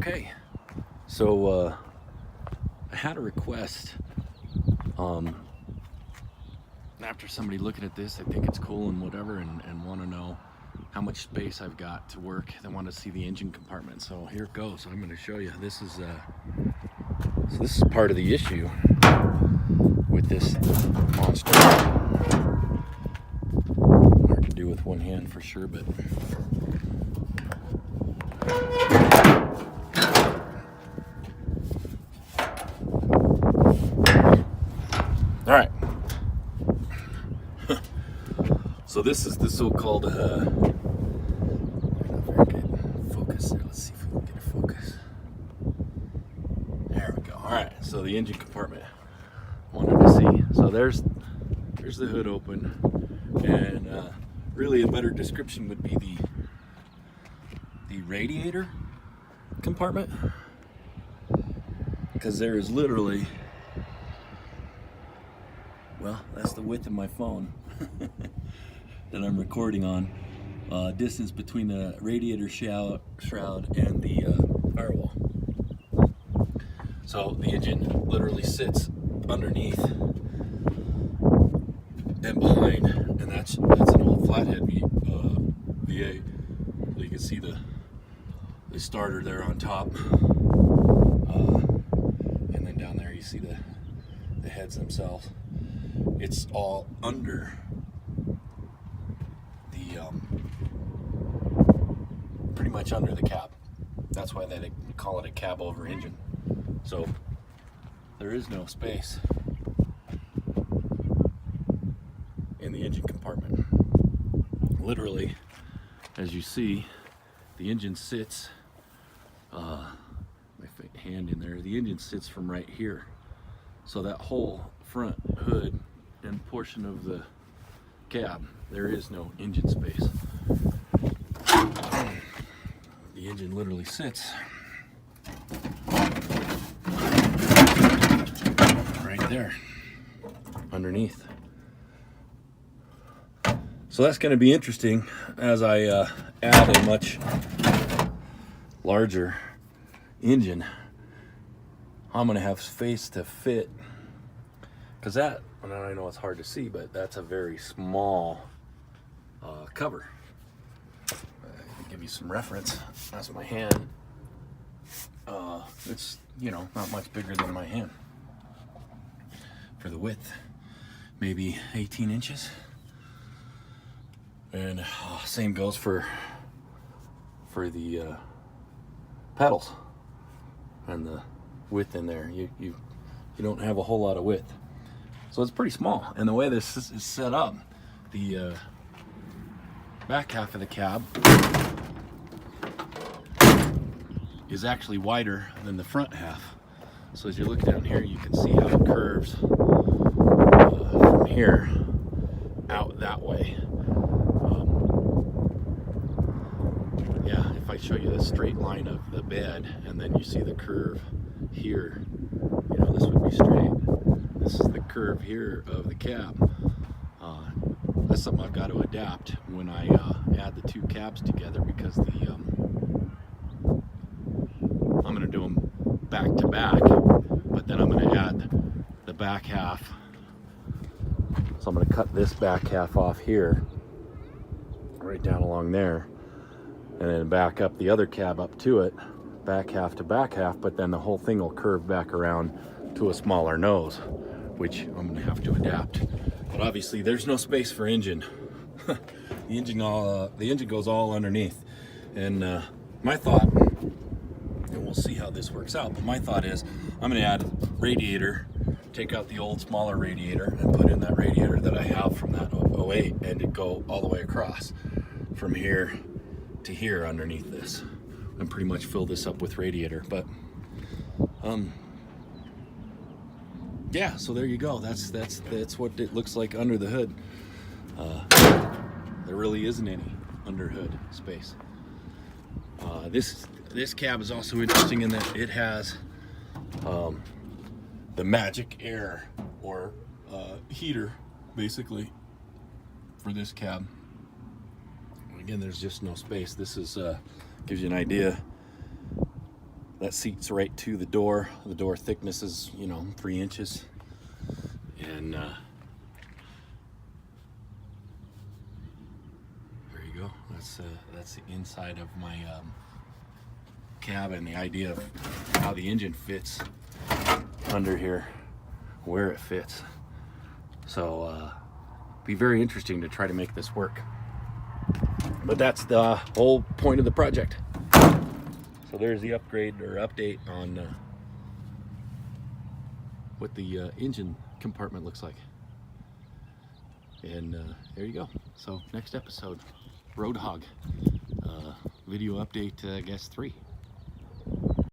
Okay, so I had a request. After somebody looking at this, I think it's cool and whatever, and want to know how much space I've got to work. They want to see the engine compartment. So here it goes. I'm going to show you. This is part of the issue with this monster. Hard to do with one hand for sure, but. All right. So this is the so-called very good focus there. Let's see if we can get a focus. There we go. All right. So the engine compartment. Wanted to see. So there's the hood open, and really a better description would be the radiator compartment, because there is literally, well, that's the width of my phone that I'm recording on. Distance between the radiator shroud and the firewall. So the engine literally sits underneath and behind, and that's an old flathead VA. So you can see the starter there on top, and then down there you see the heads themselves. It's all under the pretty much under the cab. That's why they call it a cab over engine. So there is no space in the engine compartment. Literally, as you see, the engine sits, my hand in there, the engine sits from right here. So that whole front hood and portion of the cab, there is no engine space. The engine literally sits right there underneath. So that's going to be interesting as I add a much larger engine. I'm going to have space to fit, because that, and I know it's hard to see, but that's a very small cover. To give you some reference, that's my hand. It's, not much bigger than my hand for the width, maybe 18 inches. And same goes for the pedals and the width in there. You don't have a whole lot of width, so it's pretty small. And the way this is set up, the back half of the cab is actually wider than the front half. So as you look down here, you can see how it curves from here out that way. If I show you the straight line of the bed, and then you see the curve here, this would be straight. This is the curve here of the cab. That's something I've got to adapt when I add the two cabs together, because I'm going to do them back to back, but then I'm going to add the back half. So I'm going to cut this back half off here, right down along there, and then back up the other cab up to it, back half to back half, but then the whole thing will curve back around to a smaller nose, which I'm going to have to adapt. But obviously there's no space for engine. the engine goes all underneath. And my thought, and we'll see how this works out, but my thought is I'm going to add radiator, take out the old smaller radiator and put in that radiator that I have from that 08, and it go all the way across from here to here underneath this, and pretty much fill this up with radiator. But yeah, so there you go. That's what it looks like under the hood. There really isn't any under hood space. This cab is also interesting in that it has the magic air or heater, basically, for this cab. Again, there's just no space. This is gives you an idea that seats right to the door. The door thickness is, you know, 3 inches. And there you go. That's the inside of my cabin. The idea of how the engine fits under here, where it fits. So be very interesting to try to make this work. But that's the whole point of the project. So there's the upgrade or update on what the engine compartment looks like. And there you go. So next episode, Road Hog, video update, I guess 3.